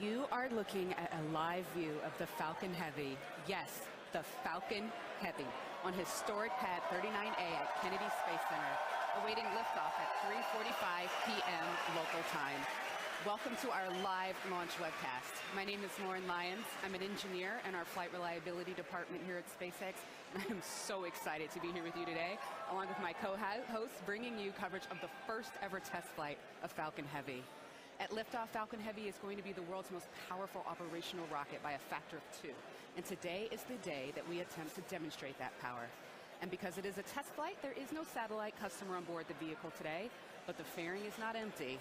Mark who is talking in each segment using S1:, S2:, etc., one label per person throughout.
S1: You are looking at a live view of the Falcon Heavy. Yes, the Falcon Heavy on historic pad 39A at Kennedy Space Center, awaiting liftoff at 3:45 p.m. local time. Welcome to our live launch webcast. My name is Lauren Lyons. I'm an engineer in our flight reliability department here at SpaceX, and I am so excited to be here with you today, along with my co-hosts, bringing you coverage of the first ever test flight of Falcon Heavy. At liftoff, Falcon Heavy is going to be the world's most powerful operational rocket by a factor of 2. And today is the day that we attempt to demonstrate that power. And because it is a test flight, there is no satellite customer on board the vehicle today, but the fairing is not empty.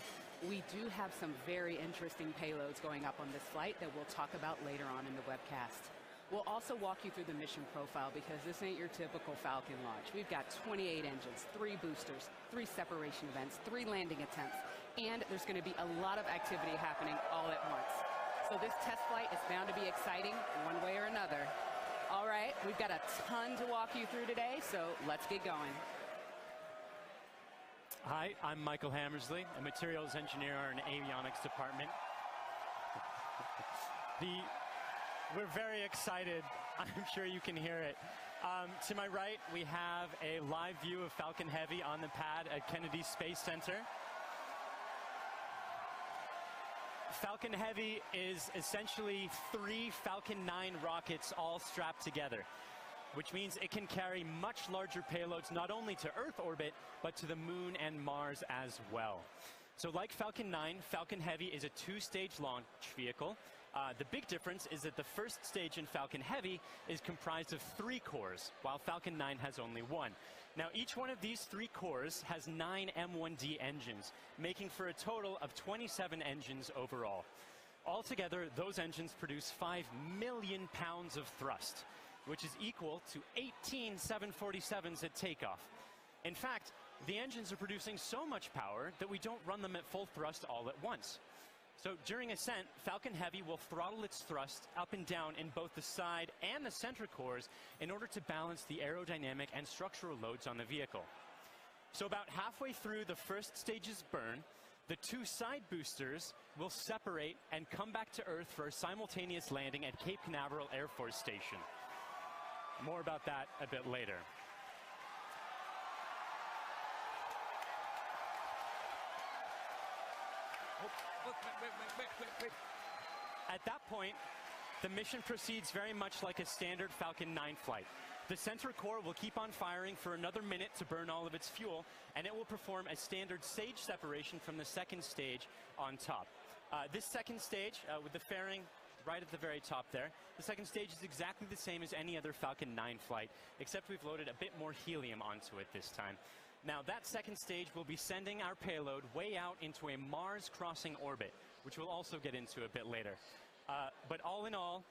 S1: We do have some very interesting payloads going up on this flight that we'll talk about later on in the webcast. We'll also walk you through the mission profile because this ain't your typical Falcon launch. We've got 28 engines, 3 boosters, 3 separation events, 3 landing attempts, and there's going to be a lot of activity happening all at once. So this test flight is bound to be exciting one way or another. All right, we've got a ton to walk you through today, so let's get going.
S2: Hi, I'm Michael Hammersley, a materials engineer in the avionics department. We're very excited. I'm sure you can hear it. To my right, we have a live view of Falcon Heavy on the pad at Kennedy Space Center. Falcon Heavy is essentially 3 Falcon 9 rockets all strapped together, which means it can carry much larger payloads not only to Earth orbit, but to the Moon and Mars as well. So like Falcon 9, Falcon Heavy is a 2-stage launch vehicle. The big difference is that the first stage in Falcon Heavy is comprised of 3 cores, while Falcon 9 has only 1. Now, each one of these 3 cores has 9 M1D engines, making for a total of 27 engines overall. Altogether, those engines produce 5 million pounds of thrust, which is equal to 18 747s at takeoff. In fact, the engines are producing so much power that we don't run them at full thrust all at once. So during ascent, Falcon Heavy will throttle its thrust up and down in both the side and the center cores in order to balance the aerodynamic and structural loads on the vehicle. So about halfway through the first stage's burn, the 2 side boosters will separate and come back to Earth for a simultaneous landing at Cape Canaveral Air Force Station. More about that a bit later. Wait. At that point, the mission proceeds very much like a standard Falcon 9 flight. The center core will keep on firing for another minute to burn all of its fuel, and it will perform a standard stage separation from the second stage on top. This second stage, with the fairing right at the very top there, the second stage is exactly the same as any other Falcon 9 flight, except we've loaded a bit more helium onto it this time. Now, that second stage will be sending our payload way out into a Mars-crossing orbit, which we'll also get into a bit later. But all in all,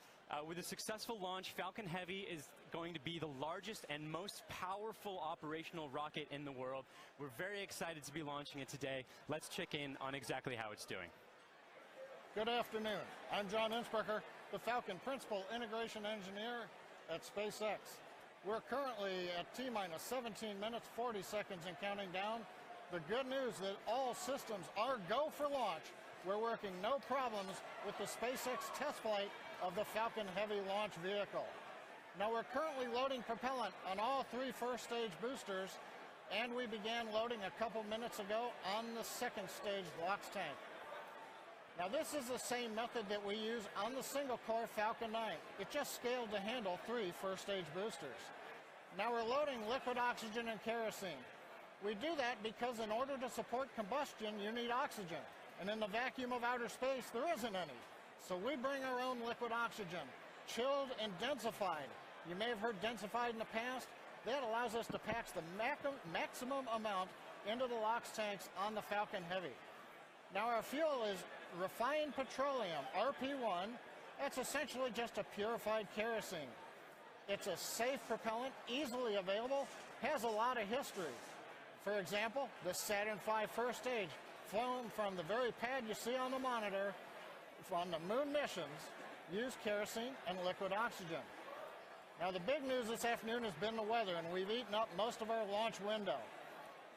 S2: with a successful launch, Falcon Heavy is going to be the largest and most powerful operational rocket in the world. We're very excited to be launching it today. Let's check in on exactly how it's doing.
S3: Good afternoon. I'm John Innsbrucker, the Falcon Principal Integration Engineer at SpaceX. We're currently at T-minus 17 minutes, 40 seconds and counting down. The good news is that all systems are go for launch. We're working no problems with the SpaceX test flight of the Falcon Heavy launch vehicle. Now, we're currently loading propellant on all 3 first stage boosters, and we began loading a couple minutes ago on the second stage LOX tank. Now, this is the same method that we use on the single-core Falcon 9. It just scaled to handle 3 first-stage boosters. Now we're loading liquid oxygen and kerosene. We do that because in order to support combustion, you need oxygen. And in the vacuum of outer space, there isn't any. So we bring our own liquid oxygen, chilled and densified. You may have heard densified in the past. That allows us to pack the maximum amount into the LOX tanks on the Falcon Heavy. Now, our fuel is refined petroleum, RP1. That's essentially just a purified kerosene. It's a safe propellant, easily available, has a lot of history. For example, the Saturn V first stage, flown from the very pad you see on the monitor, from the moon missions, used kerosene and liquid oxygen. Now, the big news this afternoon has been the weather, and we've eaten up most of our launch window.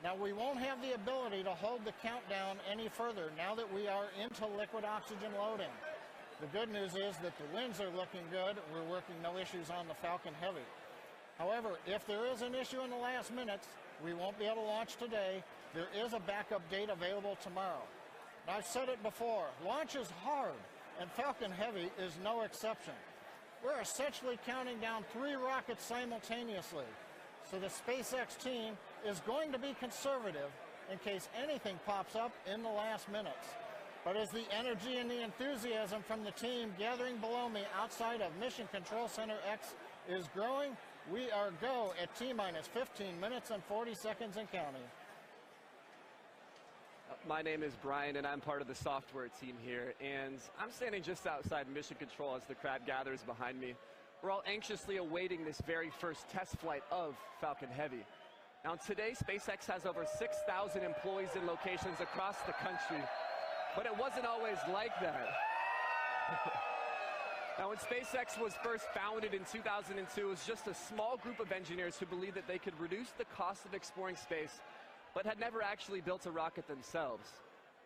S3: Now, we won't have the ability to hold the countdown any further now that we are into liquid oxygen loading. The good news is that the winds are looking good. We're working no issues on the Falcon Heavy. However, if there is an issue in the last minutes, we won't be able to launch today. There is a backup date available tomorrow. And I've said it before, launch is hard, and Falcon Heavy is no exception. We're essentially counting down 3 rockets simultaneously. So the SpaceX team is going to be conservative in case anything pops up in the last minutes. But as the energy and the enthusiasm from the team gathering below me outside of Mission Control Center X is growing, we are go at T-minus 15 minutes and 40 seconds and counting.
S4: My name is Brian, and I'm part of the software team here, and I'm standing just outside Mission Control as the crowd gathers behind me. We're all anxiously awaiting this very first test flight of Falcon Heavy. Now, today, SpaceX has over 6,000 employees in locations across the country, but it wasn't always like that. Now, when SpaceX was first founded in 2002, it was just a small group of engineers who believed that they could reduce the cost of exploring space, but had never actually built a rocket themselves.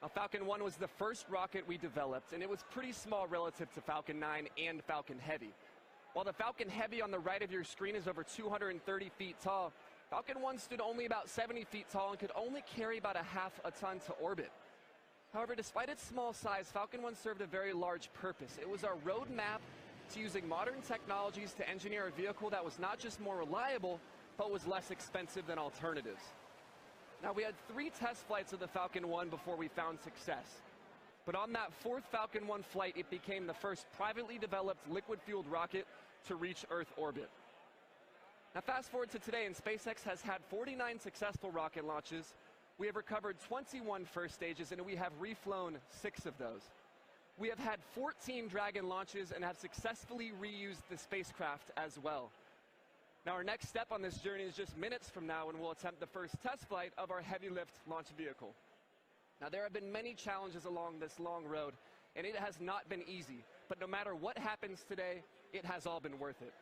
S4: Now, Falcon 1 was the first rocket we developed, and it was pretty small relative to Falcon 9 and Falcon Heavy. While the Falcon Heavy on the right of your screen is over 230 feet tall, Falcon 1 stood only about 70 feet tall and could only carry about a ton to orbit. However, despite its small size, Falcon 1 served a very large purpose. It was our roadmap to using modern technologies to engineer a vehicle that was not just more reliable, but was less expensive than alternatives. Now, we had 3 test flights of the Falcon 1 before we found success. But on that 4th Falcon 1 flight, it became the first privately developed liquid-fueled rocket to reach Earth orbit. Now, fast forward to today, and SpaceX has had 49 successful rocket launches. We have recovered 21 first stages, and we have reflown 6 of those. We have had 14 Dragon launches and have successfully reused the spacecraft as well. Now, our next step on this journey is just minutes from now, when we'll attempt the first test flight of our heavy lift launch vehicle. Now, there have been many challenges along this long road, and it has not been easy. But no matter what happens today, it has all been worth it.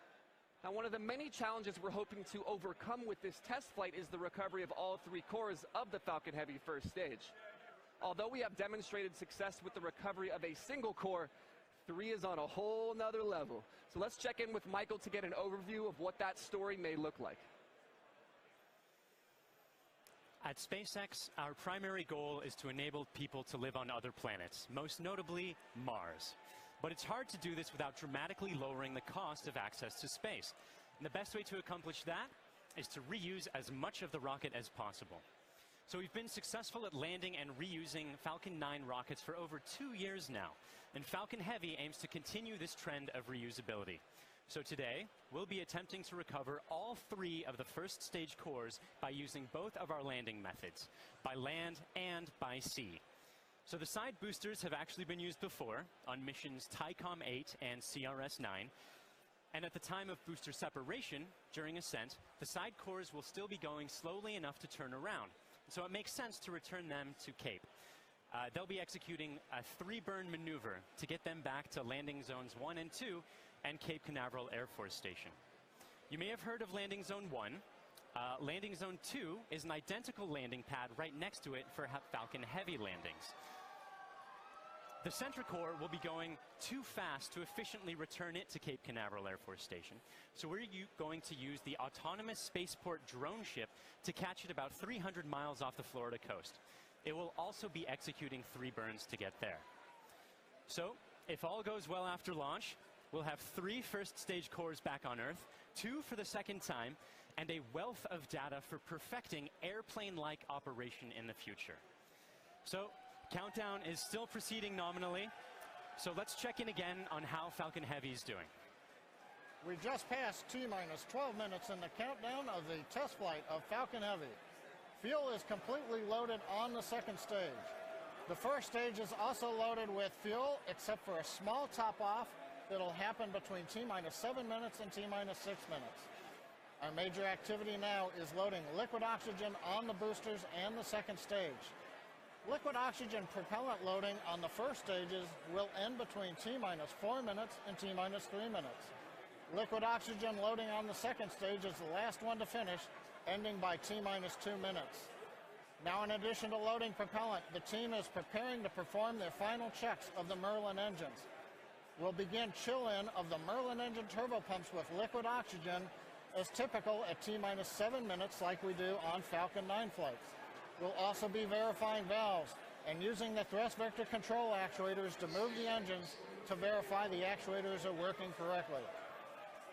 S4: Now, one of the many challenges we're hoping to overcome with this test flight is the recovery of all 3 cores of the Falcon Heavy first stage. Although we have demonstrated success with the recovery of a single core, 3 is on a whole nother level. So let's check in with Michael to get an overview of what that story may look like.
S2: At SpaceX, our primary goal is to enable people to live on other planets, most notably Mars. But it's hard to do this without dramatically lowering the cost of access to space. And the best way to accomplish that is to reuse as much of the rocket as possible. So we've been successful at landing and reusing Falcon 9 rockets for over 2 years now. And Falcon Heavy aims to continue this trend of reusability. So today, we'll be attempting to recover all 3 of the first stage cores by using both of our landing methods, by land and by sea. So the side boosters have actually been used before on missions TICOM 8 and CRS 9. And at the time of booster separation, during ascent, the side cores will still be going slowly enough to turn around. So it makes sense to return them to Cape. They'll be executing a 3-burn maneuver to get them back to landing zones 1 and 2 and Cape Canaveral Air Force Station. You may have heard of landing zone 1. Landing zone 2 is an identical landing pad right next to it for Falcon Heavy landings. The center core will be going too fast to efficiently return it to Cape Canaveral Air Force Station. So we're going to use the autonomous spaceport drone ship to catch it about 300 miles off the Florida coast. It will also be executing 3 burns to get there. So, if all goes well after launch, we'll have 3 first stage cores back on Earth, 2 for the second time, and a wealth of data for perfecting airplane-like operation in the future. So, countdown is still proceeding nominally, so let's check in again on how Falcon Heavy is doing.
S3: We just passed T-minus 12 minutes in the countdown of the test flight of Falcon Heavy. Fuel is completely loaded on the second stage. The first stage is also loaded with fuel, except for a small top-off that'll happen between T-minus 7 minutes and T-minus 6 minutes. Our major activity now is loading liquid oxygen on the boosters and the second stage. Liquid oxygen propellant loading on the first stages will end between T-minus 4 minutes and T-minus 3 minutes. Liquid oxygen loading on the second stage is the last one to finish, ending by T-minus 2 minutes. Now, in addition to loading propellant, the team is preparing to perform their final checks of the Merlin engines. will begin chill-in of the Merlin engine turbopumps with liquid oxygen as typical at T-minus 7 minutes like we do on Falcon 9 flights. We'll also be verifying valves and using the thrust vector control actuators to move the engines to verify the actuators are working correctly.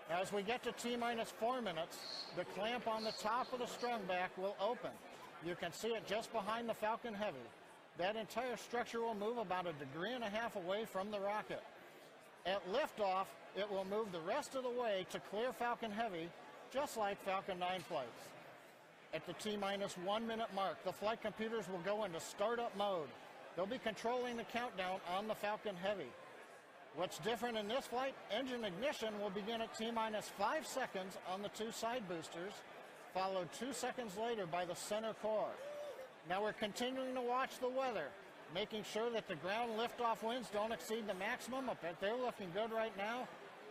S3: As we get to T-minus 4 minutes, the clamp on the top of the strung back will open. You can see it just behind the Falcon Heavy. That entire structure will move about 1.5 degrees away from the rocket. At liftoff, it will move the rest of the way to clear Falcon Heavy, just like Falcon 9 flights. At the T-minus 1 minute mark, the flight computers will go into startup mode. They'll be controlling the countdown on the Falcon Heavy. What's different in this flight, engine ignition will begin at T-minus 5 seconds on the 2 side boosters, followed 2 seconds later by the center core. Now we're continuing to watch the weather, making sure that the ground liftoff winds don't exceed the maximum, but they're looking good right now.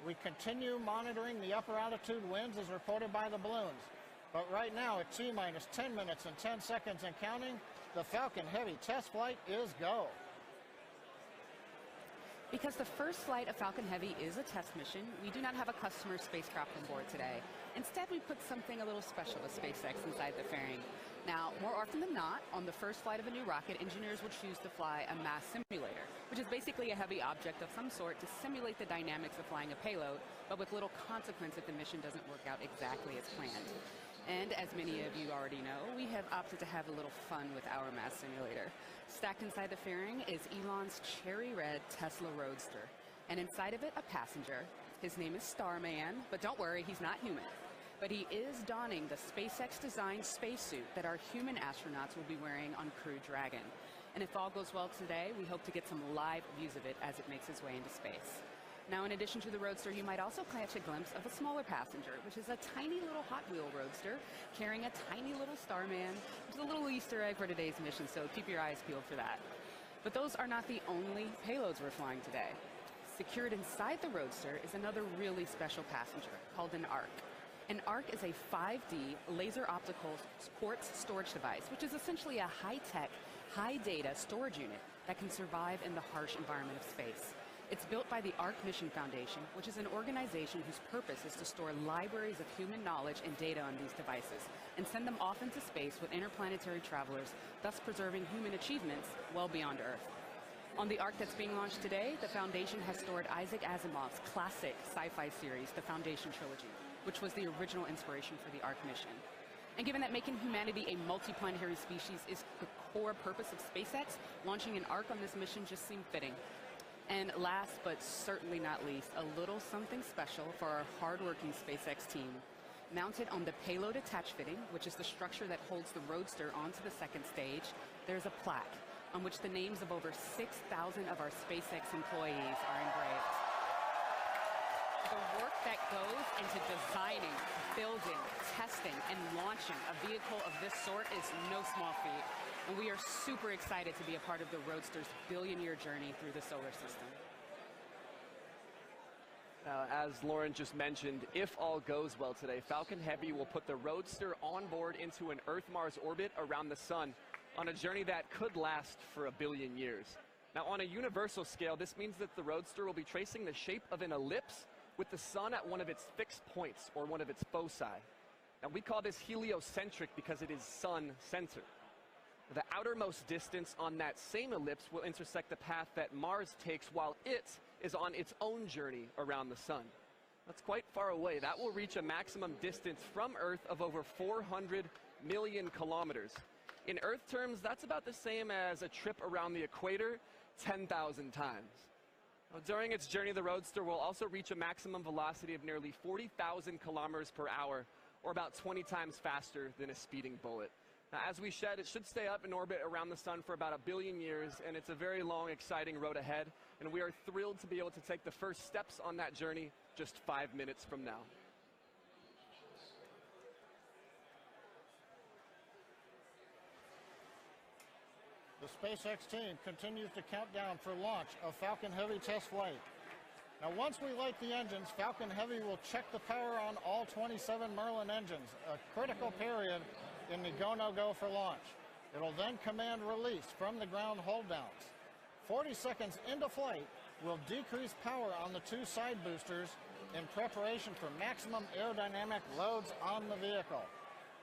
S3: We continue monitoring the upper altitude winds as reported by the balloons. But right now, at T-minus 10 minutes and 10 seconds and counting, the Falcon Heavy test flight is go.
S1: Because the first flight of Falcon Heavy is a test mission, we do not have a customer spacecraft on board today. Instead, we put something a little special with SpaceX inside the fairing. Now, more often than not, on the first flight of a new rocket, engineers will choose to fly a mass simulator, which is basically a heavy object of some sort to simulate the dynamics of flying a payload, but with little consequence if the mission doesn't work out exactly as planned. And as many of you already know, we have opted to have a little fun with our mass simulator. Stacked inside the fairing is Elon's cherry red Tesla Roadster, and inside of it, a passenger. His name is Starman, but don't worry, he's not human. But he is donning the SpaceX-designed spacesuit that our human astronauts will be wearing on Crew Dragon. And if all goes well today, we hope to get some live views of it as it makes its way into space. Now, in addition to the Roadster, you might also catch a glimpse of a smaller passenger, which is a tiny little Hot Wheel Roadster carrying a tiny little Starman, which is a little Easter egg for today's mission, so keep your eyes peeled for that. But those are not the only payloads we're flying today. Secured inside the Roadster is another really special passenger called an ARC. An ARC is a 5D laser optical quartz storage device, which is essentially a high-tech, high-data storage unit that can survive in the harsh environment of space. It's built by the ARC Mission Foundation, which is an organization whose purpose is to store libraries of human knowledge and data on these devices and send them off into space with interplanetary travelers, thus preserving human achievements well beyond Earth. On the ARC that's being launched today, the Foundation has stored Isaac Asimov's classic sci-fi series, The Foundation Trilogy, which was the original inspiration for the ARC mission. And given that making humanity a multiplanetary species is the core purpose of SpaceX, launching an ARC on this mission just seemed fitting. And last but certainly not least, a little something special for our hardworking SpaceX team. Mounted on the payload attach fitting, which is the structure that holds the Roadster onto the second stage, there's a plaque on which the names of over 6,000 of our SpaceX employees are engraved. The work that goes into designing, building, testing, and launching a vehicle of this sort is no small feat. And we are super excited to be a part of the Roadster's billion-year journey through the solar system.
S4: As Lauren just mentioned, if all goes well today, Falcon Heavy will put the Roadster on board into an Earth-Mars orbit around the sun on a journey that could last for 1 billion years. Now, on a universal scale, this means that the Roadster will be tracing the shape of an ellipse with the sun at one of its fixed points, or one of its foci. Now, we call this heliocentric because it is sun-centered. The outermost distance on that same ellipse will intersect the path that Mars takes while it is on its own journey around the sun. That's quite far away. That will reach a maximum distance from Earth of over 400 million kilometers. In Earth terms, that's about the same as a trip around the equator 10,000 times. During its journey, the Roadster will also reach a maximum velocity of nearly 40,000 kilometers per hour, or about 20 times faster than a speeding bullet. Now, as we said, it should stay up in orbit around the sun for about 1 billion years, and it's a very long, exciting road ahead, and we are thrilled to be able to take the first steps on that journey just 5 minutes from now.
S3: The SpaceX team continues to count down for launch of Falcon Heavy test flight. Now, once we light the engines, Falcon Heavy will check the power on all 27 Merlin engines, a critical period in the go-no-go for launch. It'll then command release from the ground hold downs. 40 seconds into flight, we'll decrease power on the two side boosters in preparation for maximum aerodynamic loads on the vehicle.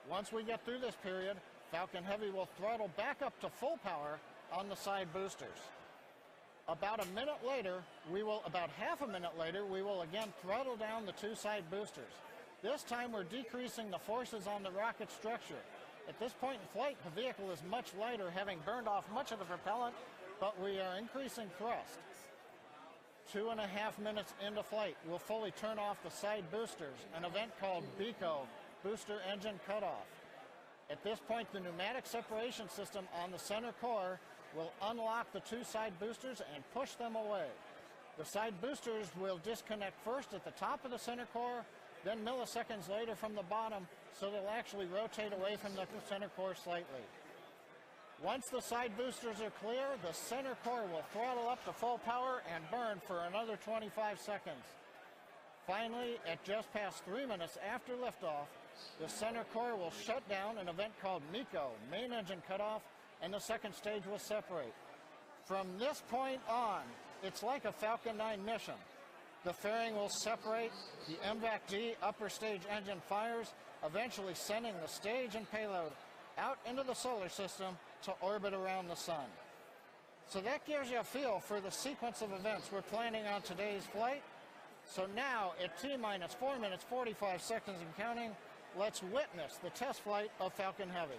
S3: Once we get through this period, Falcon Heavy will throttle back up to full power on the side boosters. About half a minute later, we will again throttle down the two side boosters. This time we're decreasing the forces on the rocket structure. At this point in flight, the vehicle is much lighter, having burned off much of the propellant, but we are increasing thrust. 2.5 minutes into flight, we'll fully turn off the side boosters, an event called BECO, Booster Engine Cutoff. At this point, the pneumatic separation system on the center core will unlock the two side boosters and push them away. The side boosters will disconnect first at the top of the center core, then milliseconds later from the bottom, so they'll actually rotate away from the center core slightly. Once the side boosters are clear, the center core will throttle up to full power and burn for another 25 seconds. Finally, at just past 3 minutes after liftoff, the center core will shut down, an event called MECO, Main Engine Cutoff, and the second stage will separate. From this point on, it's like a Falcon 9 mission. The fairing will separate, the MVAC-D upper stage engine fires, eventually sending the stage and payload out into the solar system to orbit around the sun. So that gives you a feel for the sequence of events we're planning on today's flight. So now, at T-minus 4 minutes, 45 seconds and counting, let's witness the test flight of Falcon Heavy.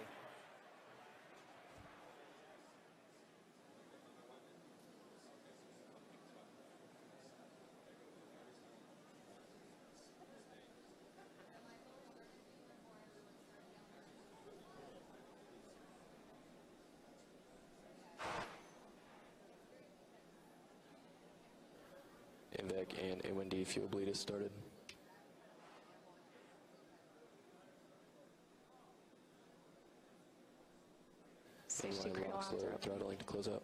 S5: MVAC and A1D fuel bleed has started.
S6: Safety critical
S5: lock slow, throttling to close out.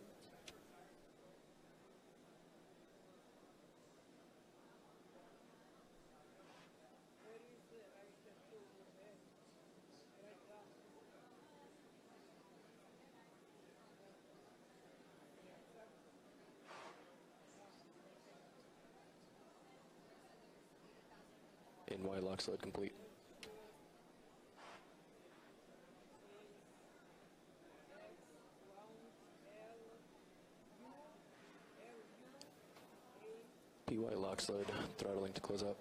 S5: NY lock sled complete. PY lock sled, throttling to close up.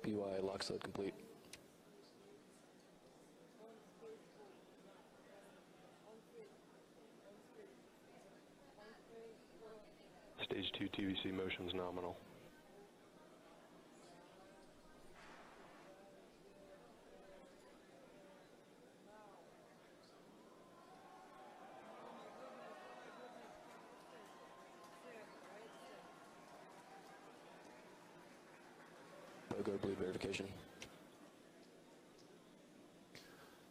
S5: PY lock sled complete.
S7: Stage 2 TVC motions nominal.
S5: BOGO bleed verification.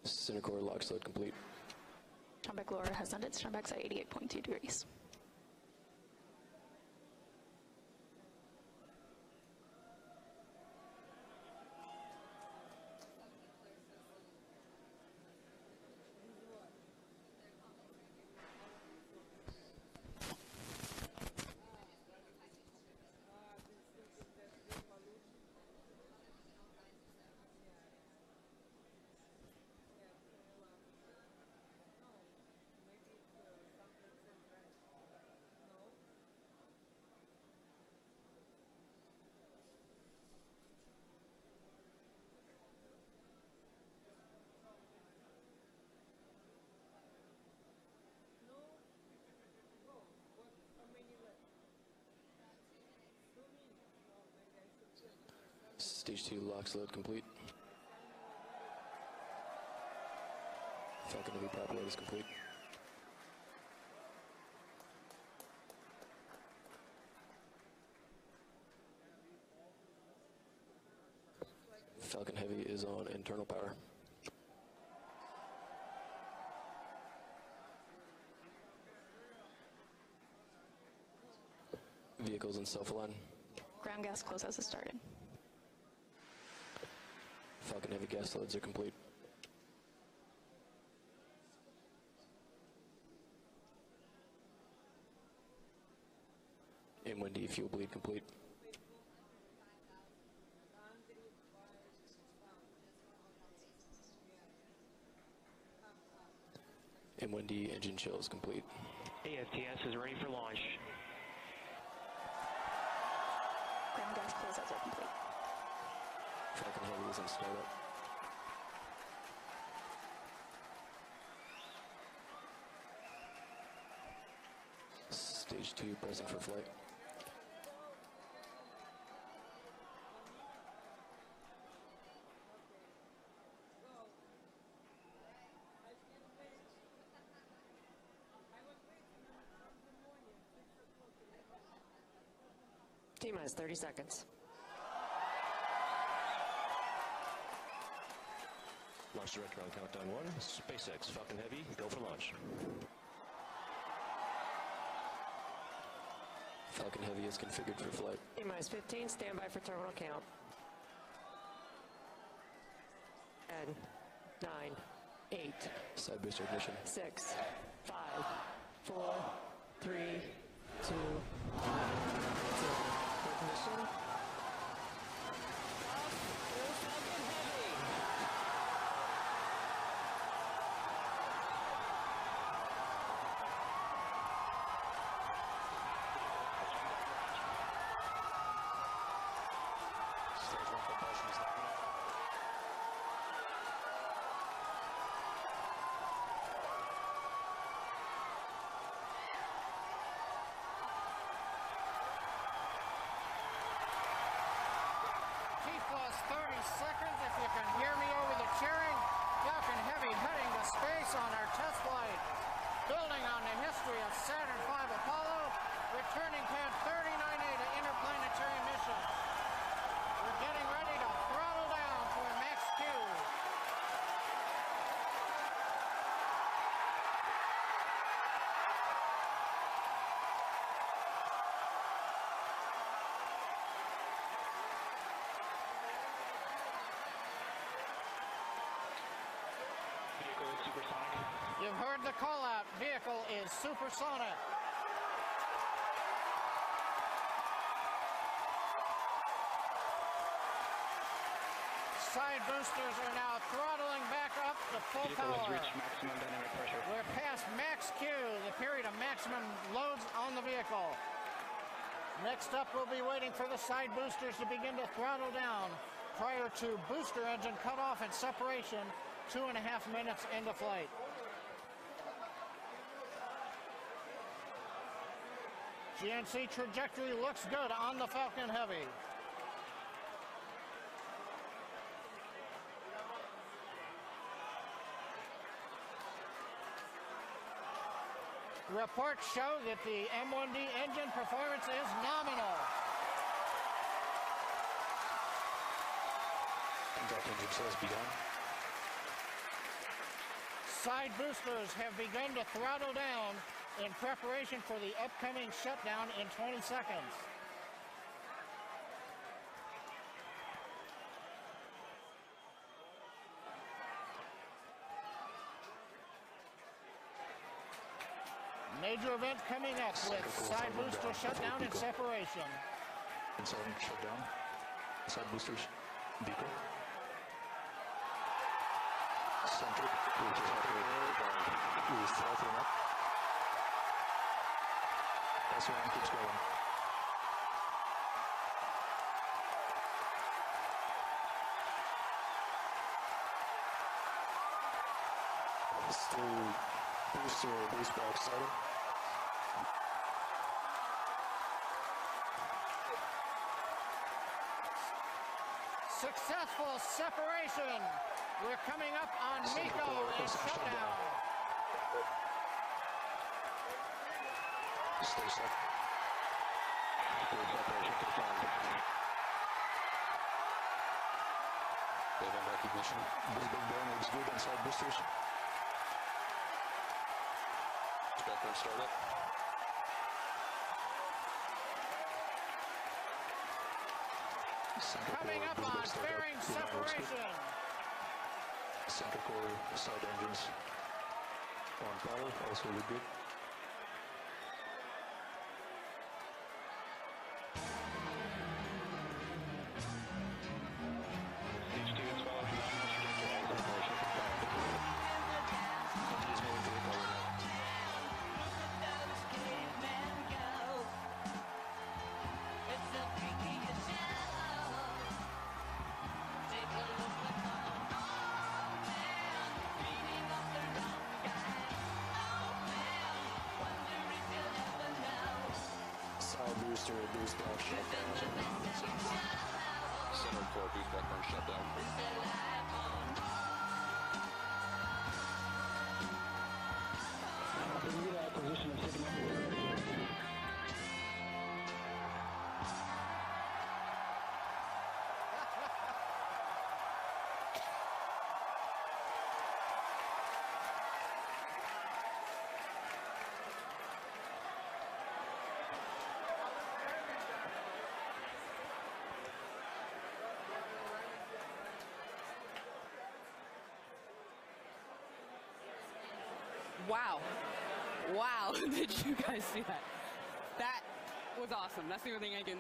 S5: Center core lock sled complete.
S6: Strombeck lower has ended. Strombeck's at 88.2 degrees.
S5: Stage 2 lock sled complete. Falcon Heavy prop load is complete. Falcon Heavy is on internal power. Vehicles in self-align.
S6: Ground gas closeouts has started.
S5: Falcon Heavy gas loads are complete. M1D fuel bleed complete. M1D engine chills complete.
S8: AFTS is ready for launch.
S6: Ground gas closeouts are complete.
S5: Falcon Heavy is in startup. Stage 2 present for flight.
S9: T-minus 30 seconds.
S10: Launch director on countdown 1. SpaceX, Falcon Heavy, go for launch.
S5: Falcon Heavy is configured for flight.
S9: T-minus 15, standby for terminal count. 10, 9, 8.
S5: Side booster ignition.
S9: 6, 5, 4, 3, 2, 1, 0. Ignition.
S3: Seconds, if you can hear me over the cheering. Falcon Heavy heading to space on our test flight. Building on the history of Saturn V Apollo, returning pad 39A to interplanetary mission. We're getting ready to throttle down to a max Q. You've heard the call out. Vehicle is supersonic. Side boosters are now throttling back up to full
S8: Vehicle
S3: power.
S8: has reached maximum dynamic pressure.
S3: We're past max Q, the period of maximum loads on the vehicle. Next up, we'll be waiting for the side boosters to begin to throttle down prior to booster engine cutoff and separation 2.5 minutes into flight. GNC trajectory looks good on the Falcon Heavy. Reports show that the M1D engine performance is nominal.
S5: Contact engine chills begun.
S3: Side boosters have begun to throttle down in preparation for the upcoming shutdown in 20 seconds. Major event coming up with side booster shutdown and separation.
S5: Inside shutdown. Side boosters. Beacon. Centric. Is throttling up. S1 keeps going. Still booster or boost box started.
S3: Successful separation. We're coming up on MECO and shutdown.
S5: Stay set.
S10: Separation confirmed. Event recognition.
S5: This big burn looks good on side boosters.
S10: Spectrum startup.
S3: Coming up on fairing separation.
S5: Center core side engines on power, also look good. booster boost back shutdown.
S7: Center core boost back burn shutdown.
S8: Acquisition of signal.
S1: Wow. Wow. Did you guys see that? That was awesome. That's the only thing I can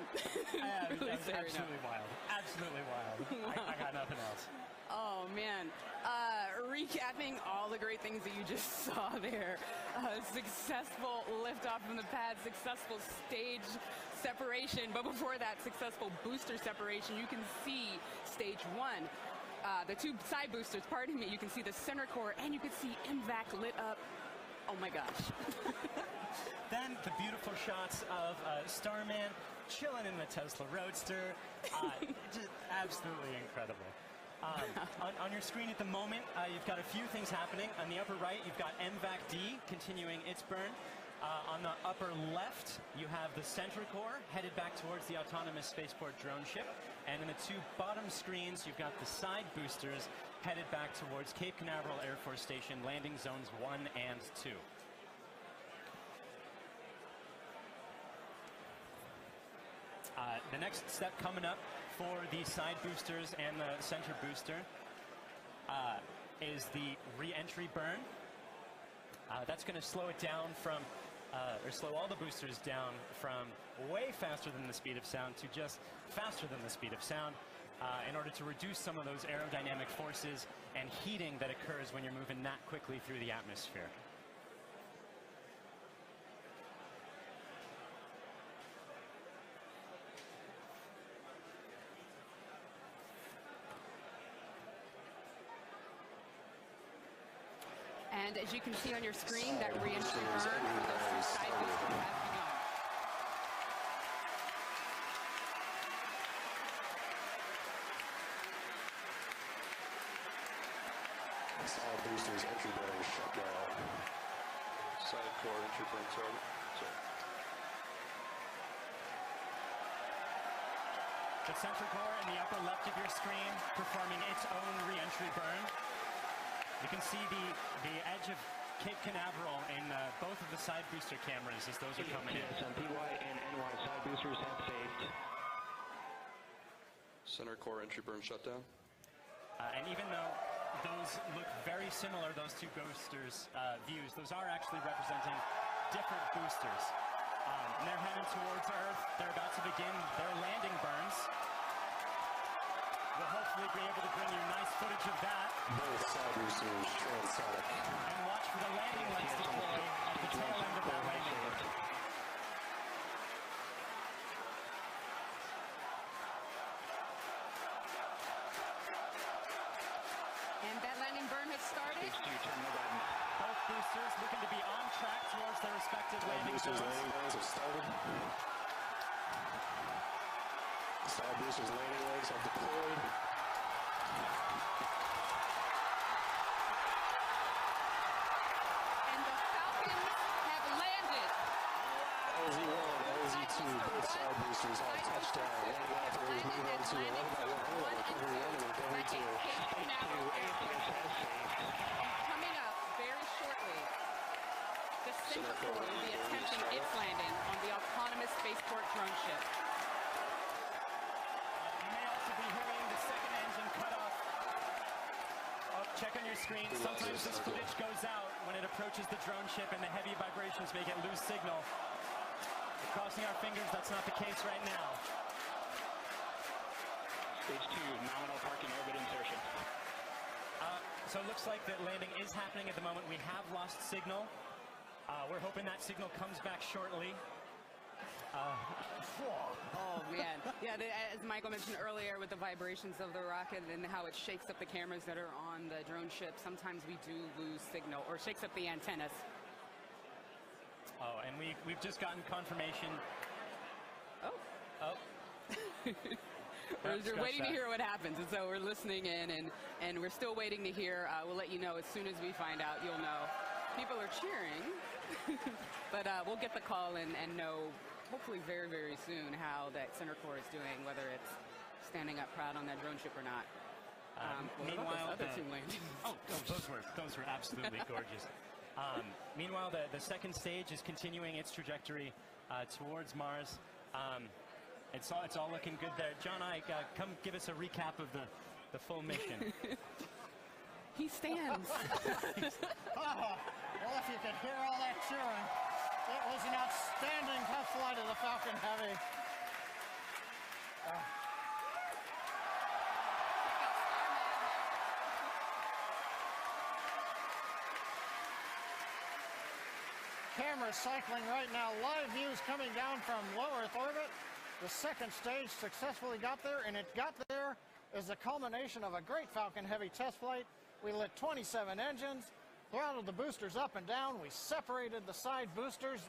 S1: really
S2: that was
S1: say right now.
S2: absolutely wild. Absolutely wild.
S1: Wow.
S2: I got nothing else.
S1: Oh, man. Recapping all the great things that you just saw there. Successful liftoff from the pad, successful stage separation. But before that, successful booster separation. You can see stage one. The two side boosters, pardon me, you can see the center core, and you can see MVAC lit up. Oh my gosh.
S2: Then the beautiful shots of Starman chilling in the Tesla Roadster. Just absolutely incredible. On your screen at the moment, you've got a few things happening. On the upper right, you've got MVAC-D continuing its burn. On the upper left, you have the center core headed back towards the autonomous spaceport drone ship. And in the two bottom screens, you've got the side boosters headed back towards Cape Canaveral Air Force Station, landing zones 1 and 2. The next step coming up for the side boosters and the center booster is the re-entry burn. That's going to slow it down from, or slow all the boosters down from way faster than the speed of sound to just faster than the speed of sound in order to reduce some of those aerodynamic forces and heating that occurs when you're moving that quickly through the atmosphere.
S1: And as you can see on your screen, that re-entry burn for those two side boosters has begun.
S5: Side boosters entry burn shut down.
S7: Side core entry burn started.
S2: The center core in the upper left of your screen performing its own re-entry burn. You can see the edge of Cape Canaveral in both of the side booster cameras as those are coming in.
S8: PY and NY side boosters have saved.
S7: Center core entry burn shutdown.
S2: And even though those look very similar, those two boosters views, those are actually representing different boosters. And they're heading towards Earth. They're about to begin their landing burns. We'll hopefully be able to bring you nice footage of that.
S5: Both side boosters transonic.
S2: And watch for the landing lights deploy at the tail end of that landing burn.
S1: And that landing burn has started.
S2: Both boosters looking to be on track towards their respective landing zones.
S5: Landing burns have started. Side boosters landing legs have deployed.
S1: And the Falcons have landed.
S5: LZ1, LZ2, both side boosters have touchdown. Landing operators move on to 11 by 1, recovery 1 and recovery 2.
S1: Coming up very shortly, the center core will be attempting its landing on the autonomous spaceport drone ship.
S2: You may also be hearing the second engine cut off. Check on your screen. Sometimes this footage goes out when it approaches the drone ship and the heavy vibrations make it lose signal. Crossing our fingers, that's not the case right now.
S8: Stage 2, nominal parking orbit insertion.
S2: So it looks like that landing is happening at the moment. We have lost signal. We're hoping that signal comes back shortly.
S1: Oh, man. Yeah, as Michael mentioned earlier with the vibrations of the rocket and how it shakes up the cameras that are on the drone ship, sometimes we do lose signal, or shakes up the antennas.
S2: Oh, and we've just gotten confirmation
S1: We're waiting to hear what happens, and so we're listening in, and we're still waiting to hear. We'll let you know as soon as we find out. You'll know. People are cheering, but we'll get the call and know, hopefully very, very soon, how that center core is doing, whether it's standing up proud on that drone ship or not.
S2: Meanwhile,
S1: other two landings.
S2: those were absolutely gorgeous. Meanwhile, the second stage is continuing its trajectory towards Mars. It's all looking good there. John Ike, come give us a recap of the full mission.
S1: He stands.
S3: Well, if you could hear all that cheering, it was an outstanding test flight of the Falcon Heavy. Cameras cycling right now. Live views coming down from low Earth orbit. The second stage successfully got there, and it got there as a culmination of a great Falcon Heavy test flight. We lit 27 engines, throttled the boosters up and down. We separated the side boosters.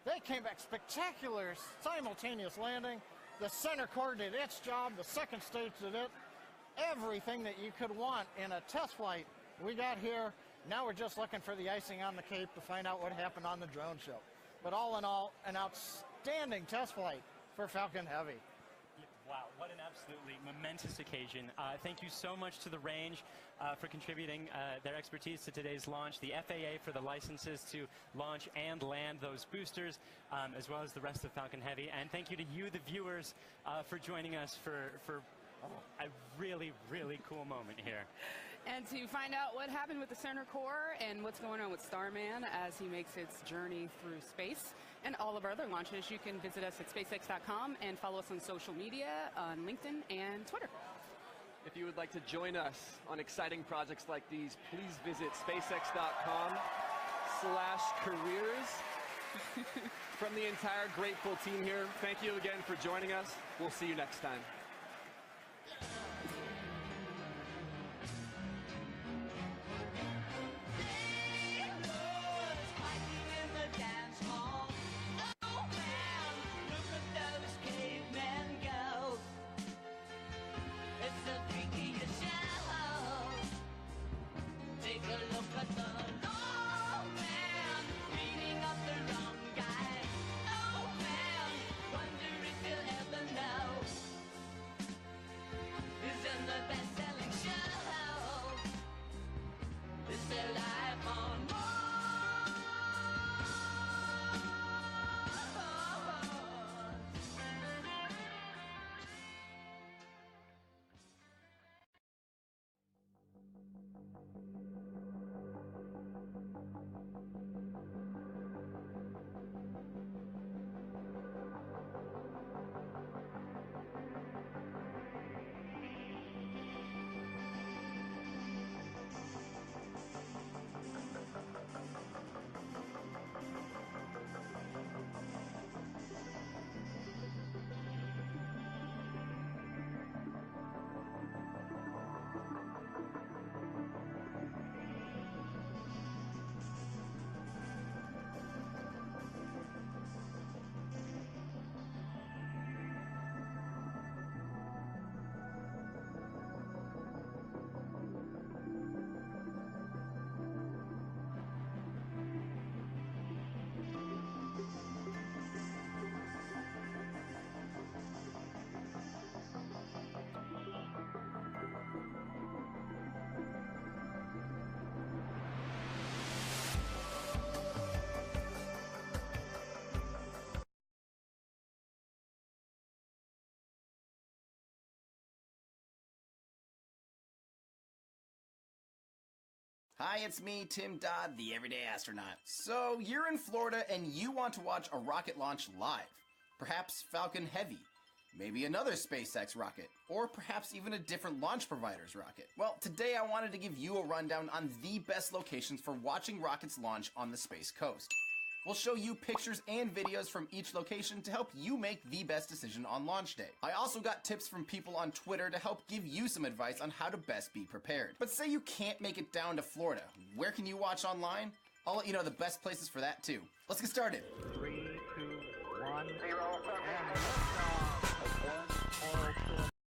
S3: They came back spectacular, simultaneous landing. The center core did its job. The second stage did it. Everything that you could want in a test flight, we got here. Now we're just looking for the icing on the cake to find out what happened on the drone show. But all in all, an outstanding test flight for Falcon Heavy.
S2: Wow, what an absolutely momentous occasion. Thank you so much to the range for contributing their expertise to today's launch, the FAA for the licenses to launch and land those boosters, as well as the rest of Falcon Heavy. And thank you to you, the viewers, for joining us for a really, really cool moment here.
S1: And to find out what happened with the center core and what's going on with Starman as he makes its journey through space and all of our other launches, you can visit us at SpaceX.com and follow us on social media on LinkedIn and Twitter.
S4: If you would like to join us on exciting projects like these, please visit SpaceX.com/careers. From the entire grateful team here, thank you again for joining us. We'll see you next time.
S11: Hi, it's me, Tim Dodd, the Everyday Astronaut. So, you're in Florida and you want to watch a rocket launch live. Perhaps Falcon Heavy, maybe another SpaceX rocket, or perhaps even a different launch provider's rocket. Well, today I wanted to give you a rundown on the best locations for watching rockets launch on the Space Coast. We'll show you pictures and videos from each location to help you make the best decision on launch day. I also got tips from people on Twitter to help give you some advice on how to best be prepared. But say you can't make it down to Florida, where can you watch online? I'll let you know the best places for that too. Let's get started.
S3: 3, 2, 1, 0, and